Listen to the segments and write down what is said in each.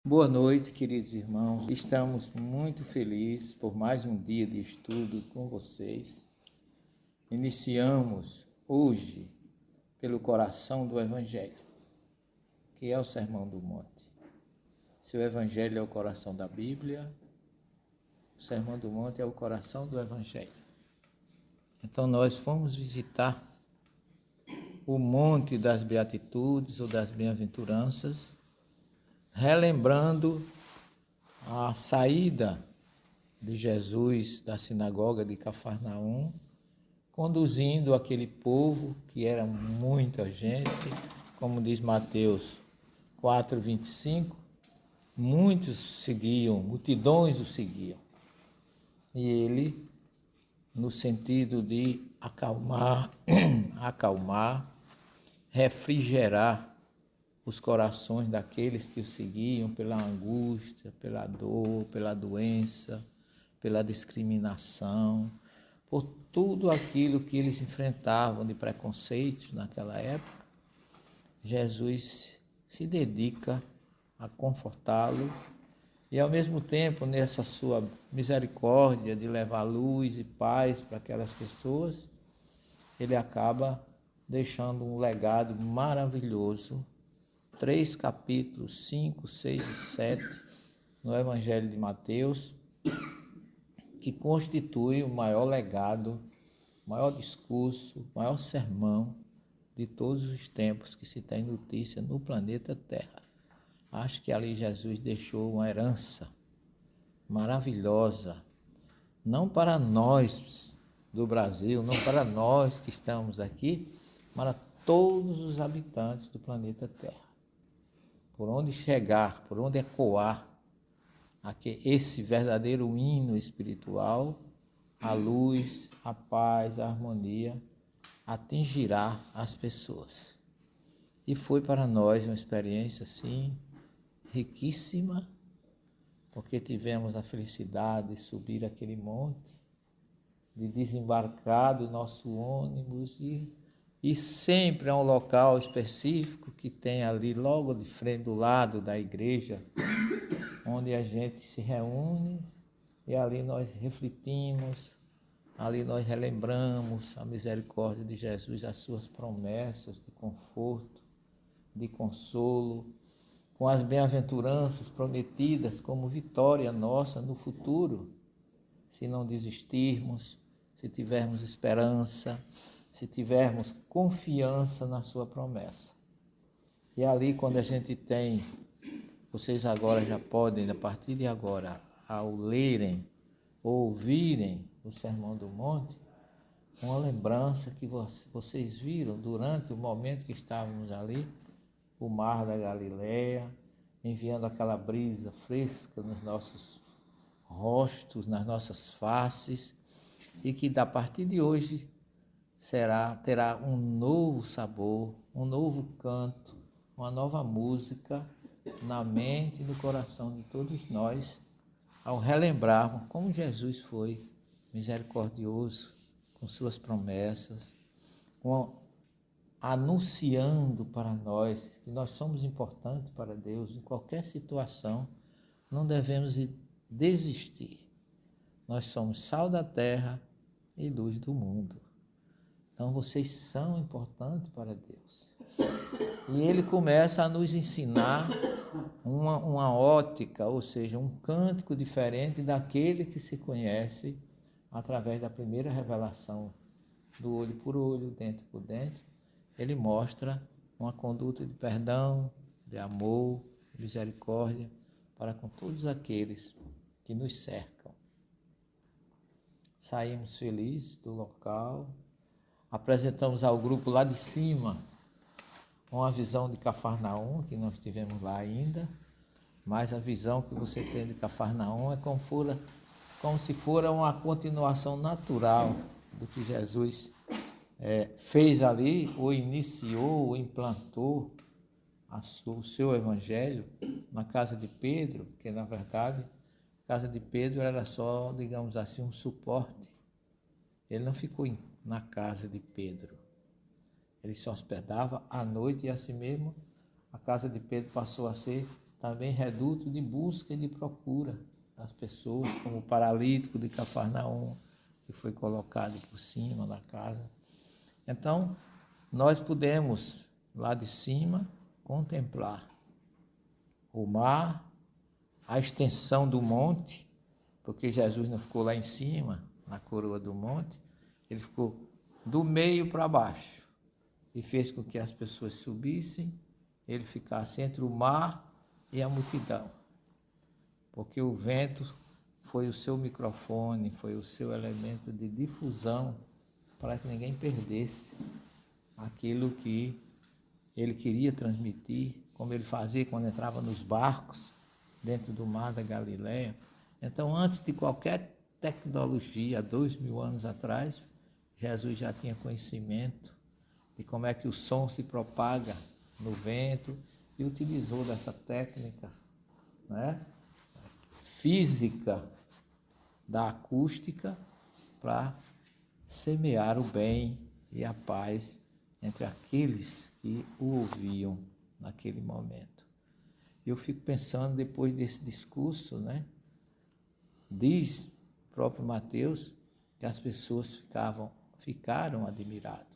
Boa noite, queridos irmãos. Estamos muito felizes por mais um dia de estudo com vocês. Iniciamos hoje pelo coração do Evangelho, que é o Sermão do Monte. Se o Evangelho é o coração da Bíblia, o Sermão do Monte é o coração do Evangelho. Então nós fomos visitar o Monte das Beatitudes ou das Bem-aventuranças, relembrando a saída de Jesus da sinagoga de Cafarnaum, conduzindo aquele povo, que era muita gente, como diz Mateus 4:25, muitos seguiam, multidões o seguiam. E ele, no sentido de acalmar, refrigerar os corações daqueles que o seguiam pela angústia, pela dor, pela doença, pela discriminação, por tudo aquilo que eles enfrentavam de preconceitos naquela época. Jesus se dedica a confortá-lo e, ao mesmo tempo, nessa sua misericórdia de levar luz e paz para aquelas pessoas, ele acaba deixando um legado maravilhoso. 3 capítulos, 5, 6 e 7, no Evangelho de Mateus, que constitui o maior legado, o maior discurso, o maior sermão de todos os tempos que se tem notícia no planeta Terra. Acho que ali Jesus deixou uma herança maravilhosa, não para nós do Brasil, não para nós que estamos aqui, mas para todos os habitantes do planeta Terra. Por onde chegar, por onde ecoar esse verdadeiro hino espiritual, a luz, a paz, a harmonia atingirá as pessoas. E foi para nós uma experiência, assim, riquíssima, porque tivemos a felicidade de subir aquele monte, de desembarcar do nosso ônibus e sempre é um local específico que tem ali logo de frente, do lado da igreja, onde a gente se reúne e ali nós refletimos, ali nós relembramos a misericórdia de Jesus, as suas promessas de conforto, de consolo, com as bem-aventuranças prometidas como vitória nossa no futuro, se não desistirmos, se tivermos esperança, se tivermos confiança na sua promessa. E ali, quando a gente tem, vocês agora já podem, a partir de agora, ao lerem ou ouvirem o Sermão do Monte, uma lembrança que vocês viram durante o momento que estávamos ali, o mar da Galileia, enviando aquela brisa fresca nos nossos rostos, nas nossas faces, e que a partir de hoje terá um novo sabor, um novo canto, uma nova música na mente e no coração de todos nós, ao relembrarmos como Jesus foi misericordioso com suas promessas, anunciando para nós que nós somos importantes para Deus em qualquer situação, não devemos desistir. Nós somos sal da terra e luz do mundo. Então vocês são importantes para Deus. E ele começa a nos ensinar uma ótica, ou seja, um cântico diferente daquele que se conhece através da primeira revelação do olho por olho, dente por dente. Ele mostra uma conduta de perdão, de amor, de misericórdia para com todos aqueles que nos cercam. Saímos felizes do local, apresentamos ao grupo lá de cima uma visão de Cafarnaum, que nós tivemos lá ainda, mas a visão que você tem de Cafarnaum é como se fora uma continuação natural do que Jesus fez ali, ou iniciou, ou implantou o seu evangelho na casa de Pedro, que na verdade a casa de Pedro era só, digamos assim, um suporte. Ele não ficou na casa de Pedro, ele se hospedava à noite e assim mesmo a casa de Pedro passou a ser também reduto de busca e de procura das pessoas, como o paralítico de Cafarnaum, que foi colocado por cima da casa. Então, nós podemos, lá de cima, contemplar o mar, a extensão do monte, porque Jesus não ficou lá em cima, na coroa do monte, ele ficou do meio para baixo e fez com que as pessoas subissem, ele ficasse entre o mar e a multidão, porque o vento foi o seu microfone, foi o seu elemento de difusão para que ninguém perdesse aquilo que ele queria transmitir, como ele fazia quando entrava nos barcos dentro do mar da Galileia. Então, antes de qualquer tecnologia, há 2000 anos atrás, Jesus já tinha conhecimento de como é que o som se propaga no vento e utilizou dessa técnica, né, física da acústica para semear o bem e a paz entre aqueles que o ouviam naquele momento. Eu fico pensando, depois desse discurso, né, diz o próprio Mateus que as pessoas ficaram admiradas.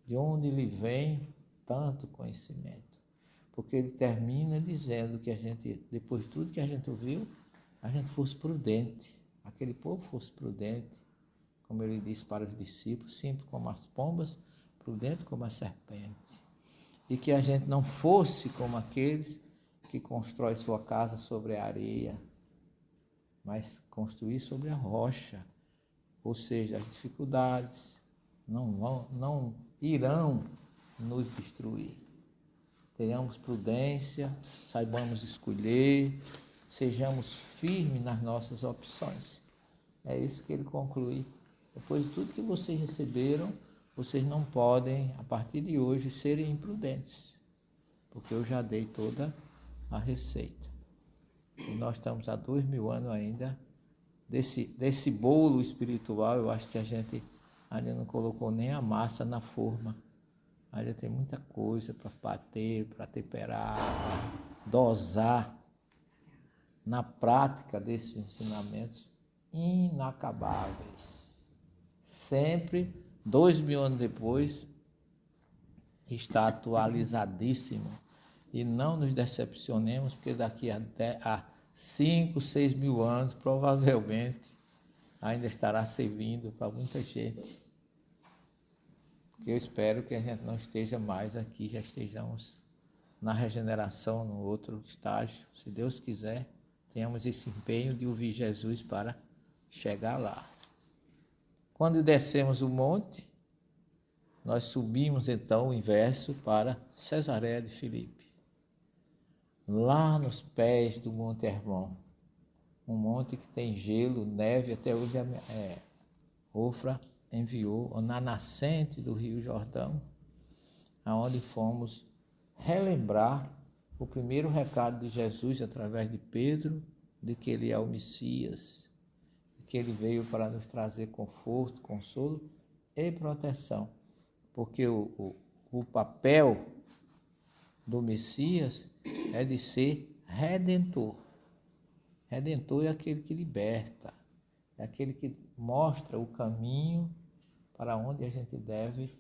De onde lhe vem tanto conhecimento? Porque ele termina dizendo que a gente, depois de tudo que a gente ouviu, a gente fosse prudente, aquele povo fosse prudente, como ele disse para os discípulos, simples como as pombas, prudente como a serpente. E que a gente não fosse como aqueles que constroem sua casa sobre a areia, mas construir sobre a rocha. Ou seja, as dificuldades não irão nos destruir. Tenhamos prudência, saibamos escolher, sejamos firmes nas nossas opções. É isso que ele conclui. Depois de tudo que vocês receberam, vocês não podem, a partir de hoje, serem imprudentes, porque eu já dei toda a receita. E nós estamos há 2000 anos ainda desse bolo espiritual. Eu acho que a gente ainda não colocou nem a massa na forma. Ainda tem muita coisa para bater, para temperar, para dosar na prática desses ensinamentos inacabáveis. Sempre, 2000 anos depois, está atualizadíssimo. E não nos decepcionemos, porque daqui a 5, 6 mil anos, provavelmente, ainda estará servindo para muita gente. Porque eu espero que a gente não esteja mais aqui, já estejamos na regeneração, no outro estágio. Se Deus quiser, tenhamos esse empenho de ouvir Jesus para chegar lá. Quando descemos o monte, nós subimos então o inverso para Cesareia de Filipe. Lá nos pés do Monte Hermon, um monte que tem gelo, neve, até hoje Ofra enviou, na nascente do Rio Jordão, aonde fomos relembrar o primeiro recado de Jesus através de Pedro, de que ele é o Messias, que ele veio para nos trazer conforto, consolo e proteção, porque o papel do Messias é de ser redentor. Redentor é aquele que liberta, é aquele que mostra o caminho para onde a gente deve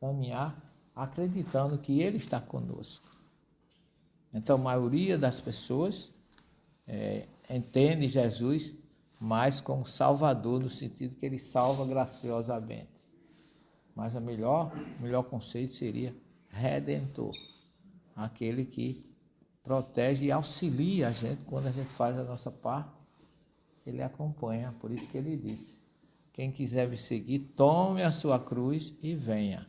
caminhar, acreditando que ele está conosco. Então, a maioria das pessoas entende Jesus mais como Salvador, no sentido que ele salva graciosamente. Mas o melhor conceito seria Redentor, aquele que protege e auxilia a gente quando a gente faz a nossa parte, ele acompanha. Por isso que ele disse: quem quiser me seguir, tome a sua cruz e venha.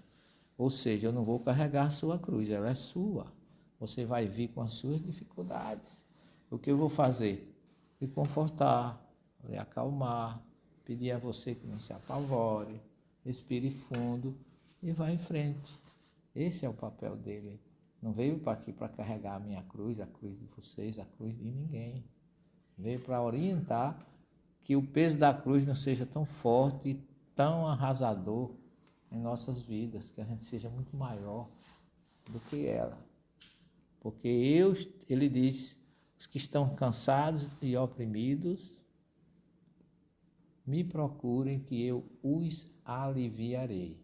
Ou seja, eu não vou carregar a sua cruz, ela é sua. Você vai vir com as suas dificuldades. O que eu vou fazer? Lhe confortar, lhe acalmar, pedir a você que não se apavore, respire fundo e vá em frente. Esse é o papel dele. Não veio para aqui para carregar a minha cruz, a cruz de vocês, a cruz de ninguém. Veio para orientar que o peso da cruz não seja tão forte e tão arrasador em nossas vidas, que a gente seja muito maior do que ela. Porque ele diz, os que estão cansados e oprimidos, me procurem que eu os aliviarei.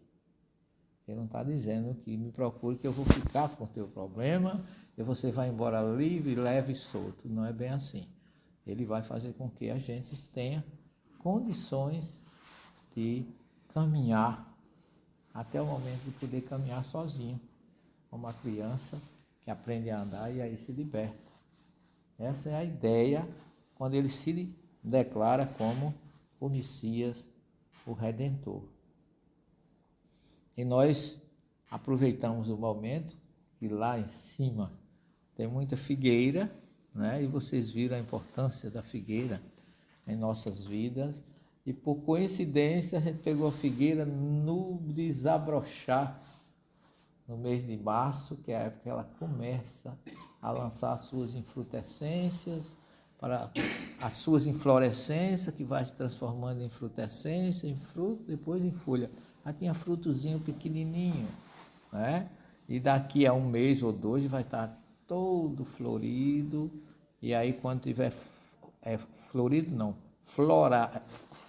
Ele não está dizendo que me procure que eu vou ficar com o teu problema e você vai embora livre, leve e solto. Não é bem assim. Ele vai fazer com que a gente tenha condições de caminhar até o momento de poder caminhar sozinho, como uma criança que aprende a andar e aí se liberta. Essa é a ideia quando ele se declara como o Messias, o Redentor. E nós aproveitamos o momento que lá em cima tem muita figueira, né? E vocês viram a importância da figueira em nossas vidas. E por coincidência a gente pegou a figueira no desabrochar, no mês de março, que é a época que ela começa a lançar as suas infrutescências, para as suas inflorescências, que vai se transformando em frutescência, em fruto, depois em folha. Aí tinha frutozinho pequenininho, né? E daqui a um mês ou dois vai estar todo florido, e aí quando tiver florido não,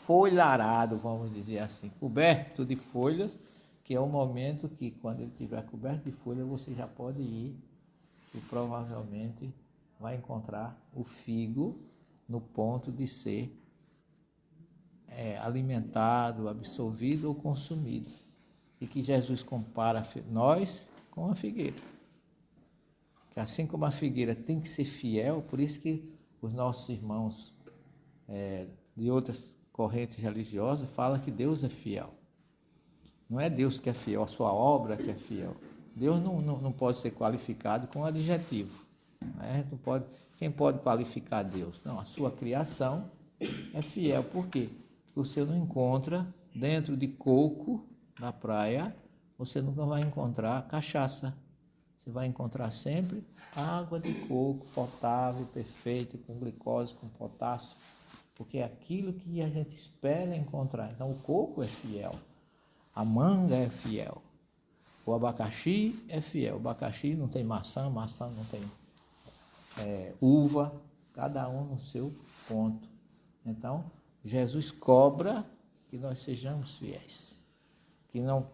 folharado, vamos dizer assim, coberto de folhas, que é o momento que quando ele estiver coberto de folha você já pode ir e provavelmente vai encontrar o figo no ponto de ser alimentado, absorvido ou consumido. E que Jesus compara nós com a figueira. Que assim como a figueira tem que ser fiel, por isso que os nossos irmãos de outras correntes religiosas falam que Deus é fiel. Não é Deus que é fiel, a sua obra que é fiel. Deus não pode ser qualificado com adjetivo. Né? Não pode, quem pode qualificar Deus? Não, a sua criação é fiel. Por quê? Porque você não encontra dentro de coco na praia, você nunca vai encontrar cachaça. Você vai encontrar sempre água de coco potável, perfeita, com glicose, com potássio, porque é aquilo que a gente espera encontrar. Então, o coco é fiel, a manga é fiel, o abacaxi é fiel. O abacaxi não tem maçã, maçã não tem uva, cada um no seu ponto. Então, Jesus cobra que nós sejamos fiéis, que não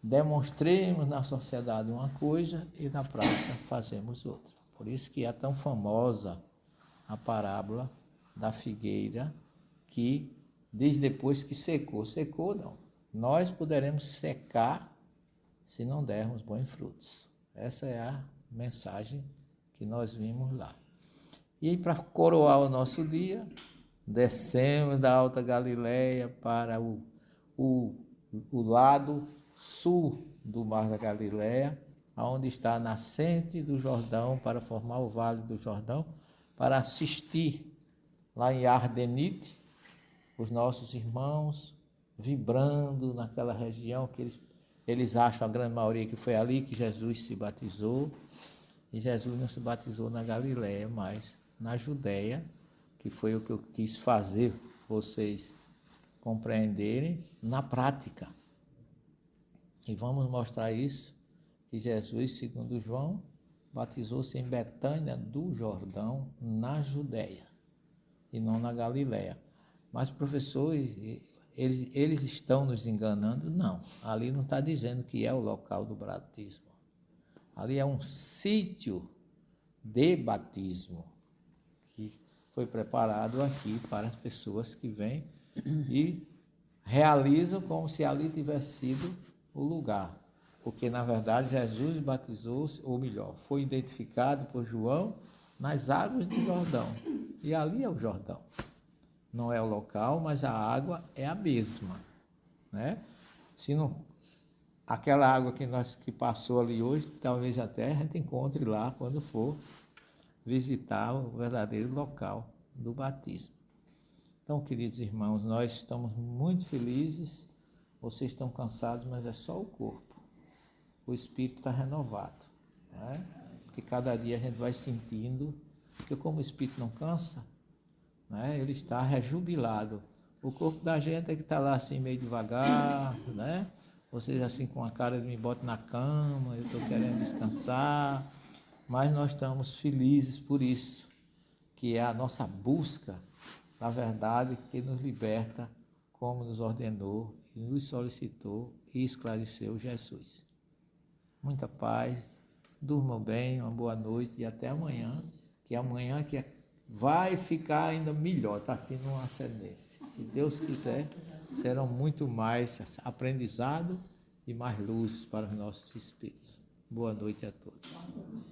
demonstremos na sociedade uma coisa e na prática fazemos outra. Por isso que é tão famosa a parábola da figueira, que diz depois que secou. Secou não. Nós poderemos secar se não dermos bons frutos. Essa é a mensagem que nós vimos lá. E para coroar o nosso dia, descemos da Alta Galileia para o lado sul do Mar da Galileia, onde está a nascente do Jordão, para formar o Vale do Jordão, para assistir lá em Ardenite, os nossos irmãos vibrando naquela região que eles acham, a grande maioria, que foi ali que Jesus se batizou. E Jesus não se batizou na Galileia, mas na Judéia, que foi o que eu quis fazer vocês compreenderem na prática. E vamos mostrar isso, que Jesus, segundo João, batizou-se em Betânia do Jordão, na Judéia, e não na Galileia. Mas, professores, eles estão nos enganando? Não. Ali não está dizendo que é o local do batismo. Ali é um sítio de batismo, que foi preparado aqui para as pessoas que vêm e realizam como se ali tivesse sido o lugar, porque na verdade Jesus batizou-se, ou melhor, foi identificado por João nas águas do Jordão, e ali é o Jordão. Não é o local, mas a água é a mesma, né? Se não, aquela água que passou ali hoje, talvez até a gente encontre lá quando for visitar o verdadeiro local do batismo. Então, queridos irmãos, nós estamos muito felizes. Vocês estão cansados, mas é só o corpo. O espírito está renovado, né? Porque cada dia a gente vai sentindo, porque como o espírito não cansa, né? Ele está rejubilado. O corpo da gente é que está lá assim meio devagar, né? Vocês assim com a cara de me botam na cama, eu estou querendo descansar. mas nós estamos felizes por isso, que é a nossa busca da verdade que nos liberta, como nos ordenou, e nos solicitou e esclareceu Jesus. Muita paz, durmam bem, uma boa noite e até amanhã, que amanhã que vai ficar ainda melhor, está sendo uma ascendência. Se Deus quiser, serão muito mais aprendizado e mais luz para os nossos espíritos. Boa noite a todos.